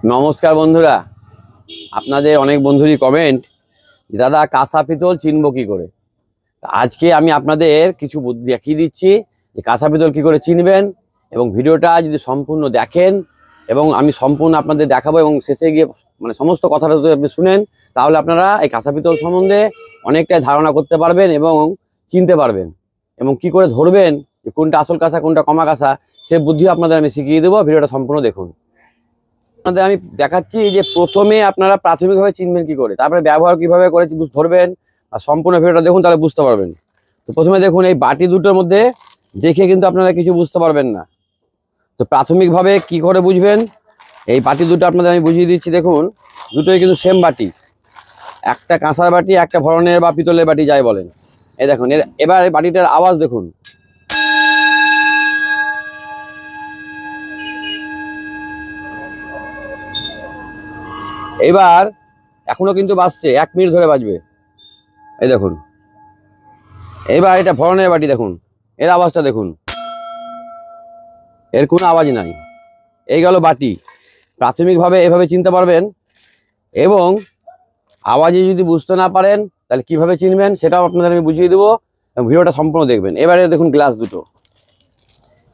নমস্কার বন্ধুরা, আপনাদের অনেক বন্ধুরই কমেন্ট, দাদা কাঁসা পিতল চিনব কি করে। আজকে আমি আপনাদের কিছু বুদ্ধি দেখিয়ে দিচ্ছি যে কাঁসা পিতল কি করে চিনবেন, এবং ভিডিওটা যদি সম্পূর্ণ দেখেন এবং আমি সম্পূর্ণ আপনাদের দেখাবো এবং শেষে গিয়ে মানে সমস্ত কথাটা যদি আপনি শুনেন, তাহলে আপনারা এই কাঁসা পিতল সম্বন্ধে অনেকটাই ধারণা করতে পারবেন এবং চিনতে পারবেন, এবং কি করে ধরবেন যে কোনটা আসল কাঁসা কোনটা কমা কাঁসা, সে বুদ্ধিও আপনাদের আমি শিখিয়ে দেবো। ভিডিওটা সম্পূর্ণ দেখুন। আপনাদের আমি দেখাচ্ছি যে প্রথমে আপনারা প্রাথমিকভাবে চিনবেন কি করে, তারপরে ব্যবহার কিভাবে করে ধরবেন, আর সম্পূর্ণ ভিডিওটা দেখুন, তাহলে বুঝতে পারবেন। তো প্রথমে দেখুন, এই বাটি দুটোর মধ্যে দেখে কিন্তু আপনারা কিছু বুঝতে পারবেন না। তো প্রাথমিকভাবে কি করে বুঝবেন, এই বাটি দুটো আপনাদের আমি বুঝিয়ে দিচ্ছি। দেখুন, দুটোই কিন্তু সেম বাটি, একটা কাঁসার বাটি, একটা ভরণের বা পিতলের বাটি যাই বলেন। এই দেখুন, এবার এই বাটিটার আওয়াজ দেখুন। এবার এখনো কিন্তু বাজছে, 1 মিনিট ধরে বাজবে। এই দেখুন, এবার এটা ভরণের বাটি, দেখুন এর আওয়াজটা দেখুন, এর কোনো আওয়াজ নাই। এই গেল বাটি। প্রাথমিকভাবে এভাবে চিনতে পারবেন, এবং আওয়াজে যদি বুঝতে না পারেন তাহলে কিভাবে চিনবেন সেটাও আপনাদের আমি বুঝিয়ে দেবো, এবং ভিডিওটা সম্পূর্ণ দেখবেন। এবারে দেখুন গ্লাস দুটো,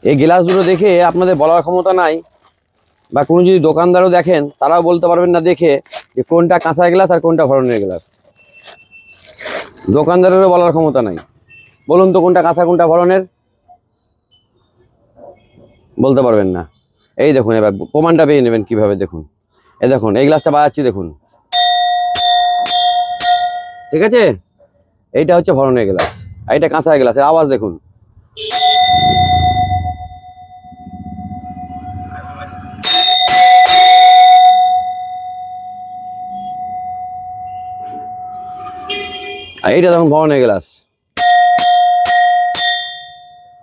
এই গ্লাস দুটো দেখে আপনাদের বলার ক্ষমতা নাই, বা কোনো যদি দোকানদারও দেখেন তারাও বলতে পারবেন না দেখে যে কোনটা কাঁচা গ্লাস আর কোনটা ভরণের গ্লাস। দোকানদারেরও বলার ক্ষমতা নাই। বলুন তো কোনটা কাঁচা কোনটা ভরণের, বলতে পারবেন না। এই দেখুন, এবার প্রমাণটা পেয়ে নেবেন কিভাবে। দেখুন, এই দেখুন এই গ্লাসটা বাজাচ্ছি, দেখুন ঠিক আছে, এইটা হচ্ছে ভরণের গ্লাস, আর এটা কাঁচা গ্লাসের আওয়াজ দেখুন। আর এইটা দেখুন ভরণের গ্লাস,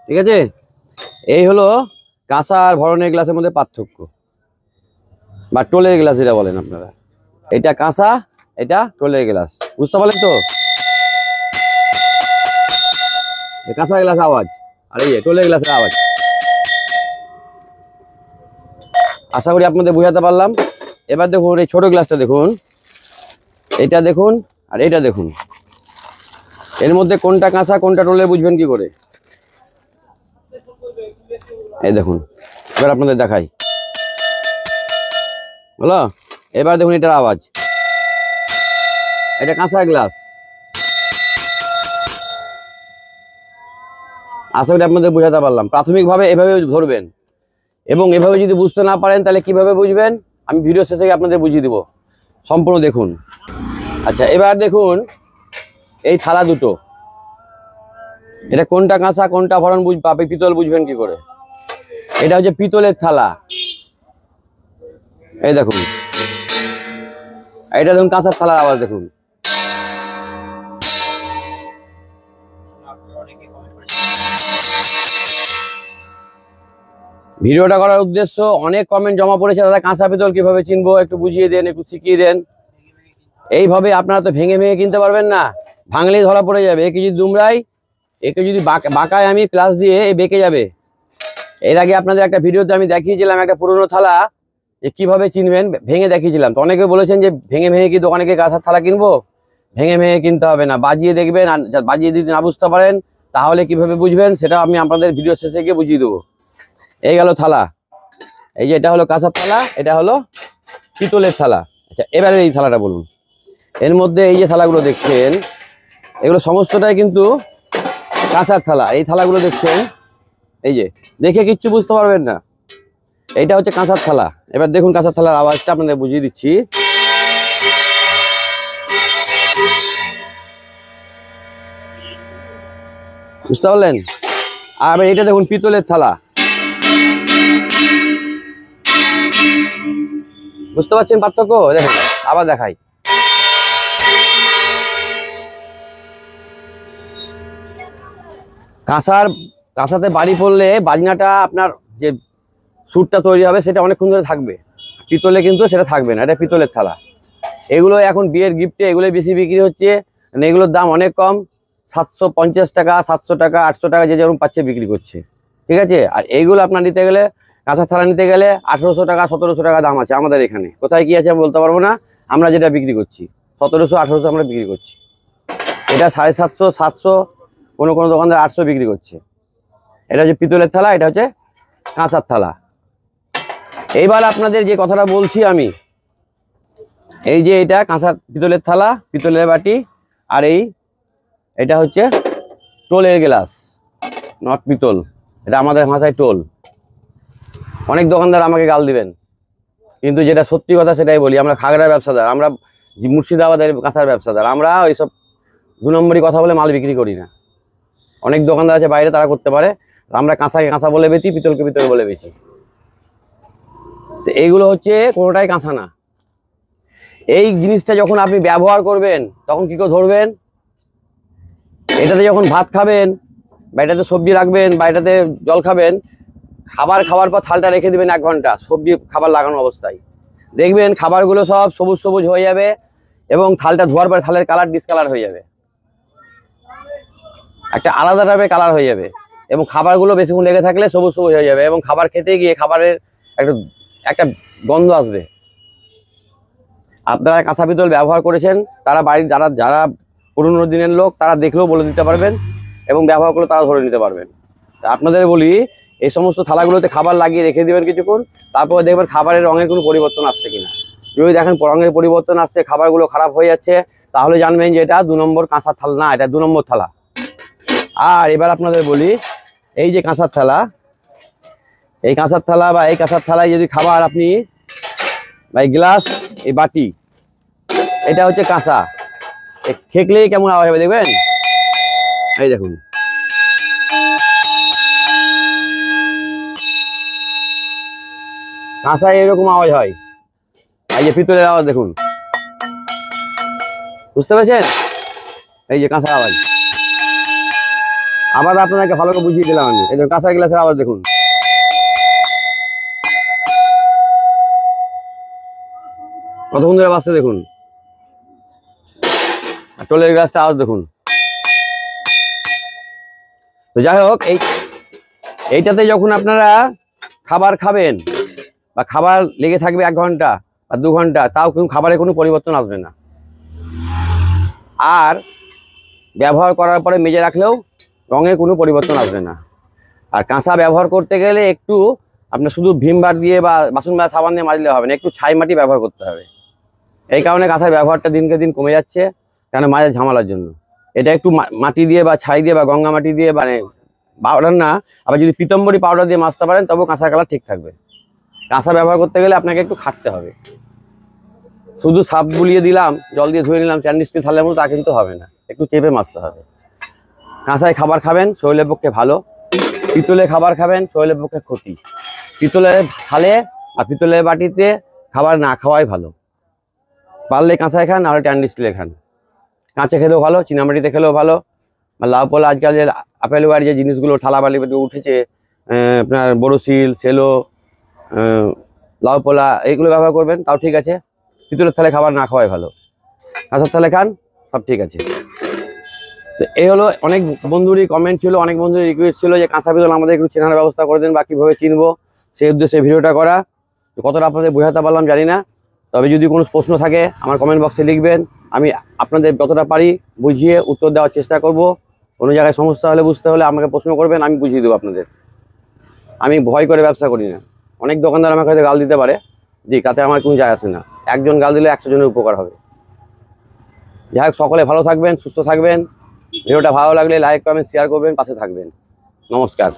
ঠিক আছে। এই হলো কাঁচা আর ভরণের গ্লাসের মধ্যে পার্থক্য, বা টোলের গ্লাস যেটা বলেন আপনারা। এটা কাঁচা, এটা টোলের গ্লাস, বুঝতে পারলেন তো। কাঁচা গ্লাসের আওয়াজ আর এই টোলের গ্লাসের আওয়াজ, আশা করি আপনাদের বোঝাতে পারলাম। এবার দেখুন এই ছোট গ্লাসটা দেখুন, এটা দেখুন আর এটা দেখুন, এর মধ্যে কোনটা কাঁচা কোনটা টোলে বুঝবেন কি করে। এই দেখুন, এবার আপনাদের দেখাই, হলো। এবার দেখুন এটার আওয়াজ, এটা কাঁচা গ্লাস। আশা করি আপনাদের বোঝাতে পারলাম। প্রাথমিকভাবে এভাবে ধরবেন, এবং এভাবে যদি বুঝতে না পারেন তাহলে কিভাবে বুঝবেন আমি ভিডিও শেষে আপনাদের বুঝিয়ে দেবো, সম্পূর্ণ দেখুন। আচ্ছা, এবার দেখুন এই থালা দুটো, এটা কোনটা কাঁচা কোনটা ভরণ পিতল বুঝবেন কি করে। এটা হচ্ছে পিতলের থালা, এই দেখুন। এটা দেখুন কাঁচার থালার আওয়াজ দেখুন। ভিডিওটা করার উদ্দেশ্য, অনেক কমেন্ট জমা পড়েছে, দাদা কাঁচা পিতল কিভাবে চিনবো, একটু বুঝিয়ে দেন, একটু শিখিয়ে দেন। এইভাবে আপনারা তো ভেঙে ভেঙে কিনতে পারবেন না, ভাঙলেই ধরা পড়ে যাবে। একে যদি দুমড়াই, একে যদি বাঁকায় আমি প্লাস দিয়ে বেঁকে যাবে। এর আগে আপনাদের একটা ভিডিওতে আমি দেখিয়েছিলাম একটা পুরোনো থালা যে কিভাবে চিনবেন, ভেঙে দেখিয়েছিলাম। তো অনেকে বলেছেন যে ভেঙে ভেঙে কি দোকানে গিয়ে কাঁসার থালা কিনবো। ভেঙে ভেঙে কিনতে হবে না, বাজিয়ে দেখবেন। আর বাজিয়ে যদি না বুঝতে পারেন তাহলে কিভাবে বুঝবেন সেটা আমি আপনাদের ভিডিও শেষে গিয়ে বুঝিয়ে দেবো। এই গেল থালা, এই যে এটা হলো কাঁসার থালা, এটা হলো পিতলের থালা। আচ্ছা, এবারে এই থালাটা বলুন। এর মধ্যে এই যে থালাগুলো দেখছেন, এগুলো সমস্তটাই কিন্তু কাঁসার থালা। এই থালাগুলো দেখছেন, এই যে দেখে কিচ্ছু বুঝতে পারবেন না, এইটা হচ্ছে কাঁসার থালা। এবার দেখুন কাঁসার থালার আওয়াজটা আপনাদের বুঝিয়ে দিচ্ছি। বুঝতে পারলেন? আর এটা দেখুন পিতলের থালা, বুঝতে পারছেন পার্থক্য? দেখুন আবার দেখাই, কাঁসাতে বাড়ি পড়লে বাজনাটা আপনার যে সুরটা তৈরি হবে সেটা অনেকক্ষণ ধরে থাকবে। পিতলে কিন্তু সেটা থাকবে না। এটা পিতলের থালা। এগুলো এখন বিয়ের গিফটে এগুলো বেশি বিক্রি হচ্ছে, মানে এগুলোর দাম অনেক কম, 750 টাকা, 700 টাকা, 800 টাকা, যে যেরকম পাচ্ছে বিক্রি করছে, ঠিক আছে। আর এইগুলো আপনার নিতে গেলে কাঁসার থালা নিতে গেলে 1800 টাকা 1700 টাকা দাম আছে আমাদের এখানে। কোথায় কি আছে আমি বলতে পারবো না, আমরা যেটা বিক্রি করছি 1700 1800 আমরা বিক্রি করছি। এটা 750 700, কোনো কোনো দোকানদার 800 বিক্রি করছে। এটা হচ্ছে পিতলের থালা, এটা হচ্ছে কাঁসার থালা। এইবার আপনাদের যে কথাটা বলছি আমি, এই যে এটা কাঁসার পিতলের থালা, পিতলের বাটি, আর এটা হচ্ছে টোলের গ্লাস, নট পিতল, এটা আমাদের ভাষায় টোল। অনেক দোকানদার আমাকে গাল দিবেন, কিন্তু যেটা সত্যি কথা সেটাই বলি। আমরা খাগড়ার ব্যবসাদার, আমরা মুর্শিদাবাদের কাঁসার ব্যবসাদার, আমরা ওইসব 2 নম্বরই কথা বলে মাল বিক্রি করি না। অনেক দোকানদার আছে বাইরে, তারা করতে পারে। আমরা কাঁসাকে কাঁসা বলে বেচি, পিতলকে পিতল বলে বেচি। তো এইগুলো হচ্ছে কোনোটাই কাঁসা না। এই জিনিসটা যখন আপনি ব্যবহার করবেন তখন কি করে ধরবেন, এটাতে যখন ভাত খাবেন বা এটাতে সবজি রাখবেন বা এটাতে জল খাবেন, খাবার পর থালটা রেখে দেবেন 1 ঘন্টা সবজি খাবার লাগানো অবস্থায়। দেখবেন খাবারগুলো সব সবুজ সবুজ হয়ে যাবে এবং থালটা ধোয়ার পরে থালের কালার ডিসকালার হয়ে যাবে, একটা আলাদা টাইপের কালার হয়ে যাবে। এবং খাবারগুলো বেশিক্ষণ লেগে থাকলে সবুজ সবুজ হয়ে যাবে এবং খাবার খেতে গিয়ে খাবারের একটা গন্ধ আসবে। আপনারা কাঁসা পিতল ব্যবহার করেছেন, তারা বাড়ির যারা পুরনো দিনের লোক, তারা দেখলেও বলে দিতে পারবেন এবং ব্যবহার করলে তারা ধরে নিতে পারবেন। আপনাদের বলি, এই সমস্ত থালাগুলোতে খাবার লাগিয়ে রেখে দেবেন কিছুক্ষণ, তারপরে দেখবেন খাবারের রঙের কোনো পরিবর্তন আসছে কিনা। যদি দেখেন রঙের পরিবর্তন আসছে, খাবারগুলো খারাপ হয়ে যাচ্ছে, তাহলে জানবেন যে এটা 2 নম্বর কাঁসার থালা না, এটা 2 নম্বর থালা। আর এবার আপনাদের বলি, এই যে কাঁসার থালা, এই কাঁসার থালা বা এই কাঁসার থালায় যদি খাবার আপনি বা এই গ্লাস, এই বাটি, এটা হচ্ছে কাঁসা, ঠেকলেই কেমন আওয়াজ হবে দেখবেন। এই দেখুন, কাঁসায় এরকম আওয়াজ হয়। এই যে পিতলের আওয়াজ দেখুন, বুঝতে পেরেছেন? এই যে কাঁসার আওয়াজ। আবার আপনাদেরকে ভালো করে বুঝিয়ে দিলাম আমি। এই যে কাঁসা গ্লাসের আওয়াজ দেখুন, কত সুন্দর বাজছে দেখুন। আর টোলের গ্লাসটা আওয়াজ দেখুন। তো যাই হোক, এইটাতে যখন আপনারা খাবার খাবেন বা খাবার লেগে থাকবে 1 ঘন্টা বা 2 ঘন্টা, তাও কিন্তু খাবারে কোনো পরিবর্তন আসবে না। আর ব্যবহার করার পরে মেজে রাখলেও রঙে কোনো পরিবর্তন আসবে না। আর কাঁসা ব্যবহার করতে গেলে একটু আপনার শুধু ভীম বার দিয়ে বা বাসন বা সাবান দিয়ে মাজলে হবে না, একটু ছাই মাটি ব্যবহার করতে হবে। এই কারণে কাঁসার ব্যবহারটা দিনকে দিন কমে যাচ্ছে, কেন মাঝে ঝামেলার জন্য। এটা একটু মাটি দিয়ে বা ছাই দিয়ে বা গঙ্গা মাটি দিয়ে, মানে পাউডার না, আবার যদি পিতম্বরী পাউডার দিয়ে মাজতে পারেন তবেও কাঁসার কালার ঠিক থাকবে। কাঁসা ব্যবহার করতে গেলে আপনাকে একটু খাটতে হবে। শুধু সাপ বুলিয়ে দিলাম, জল দিয়ে ধুয়ে নিলাম স্যান্ডউইচ থালের মতো, তা কিন্তু হবে না, একটু চেপে মাজতে হবে। কাঁসায় খাবার খাবেন শরীরের পক্ষে ভালো, পিতলে খাবার খাবেন শরীরের পক্ষে ক্ষতি। পিতলের থালে আর পিতলের বাটিতে খাবার না খাওয়াই ভালো। পারলে কাঁসায় খান, আর স্ট্যান্ড স্টিলে খান। কাঁচে খেলেও ভালো, চীনামাটিতে খেলেও ভালো। লাউ পোলা আজকাল যে আপেল ওয়ার যে জিনিসগুলো থালা বালি উঠেছে, আপনার বড়শিল, সেলো, লাউ পোলা, এইগুলো ব্যবহার করবেন, তাও ঠিক আছে। পিতলের থালে খাবার না খাওয়াই ভালো, কাঁসার থালে খান, সব ঠিক আছে। তো এই হলো, অনেক বন্ধুরই কমেন্ট ছিল, অনেক বন্ধুরই রিকোয়েস্ট ছিল যে কাঁসা পিতল আমাদের একটু চেনার ব্যবস্থা করে দেন বা কীভাবে চিনবো, সেই উদ্দেশ্যে ভিডিওটা করা। তো কতটা আপনাদের বোঝাতে পারলাম জানি না, তবে যদি কোনো প্রশ্ন থাকে আমার কমেন্ট বক্সে লিখবেন, আমি আপনাদের যতটা পারি বুঝিয়ে উত্তর দেওয়ার চেষ্টা করব। কোনো জায়গায় সমস্যা হলে, বুঝতে হলে আমাকে প্রশ্ন করবেন, আমি বুঝিয়ে দেবো আপনাদের। আমি ভয় করে ব্যবসা করি না। অনেক দোকানদার আমাকে হয়তো গাল দিতে পারে, জি, তাতে আমার কোনো যায় আসে না। একজন গাল দিলে 100 জনের উপকার হবে। যাই হোক, সকলে ভালো থাকবেন, সুস্থ থাকবেন। ভিডিওটা ভালো লাগলে লাইক কমেন্ট শেয়ার করবেন, পাশে থাকবেন। নমস্কার।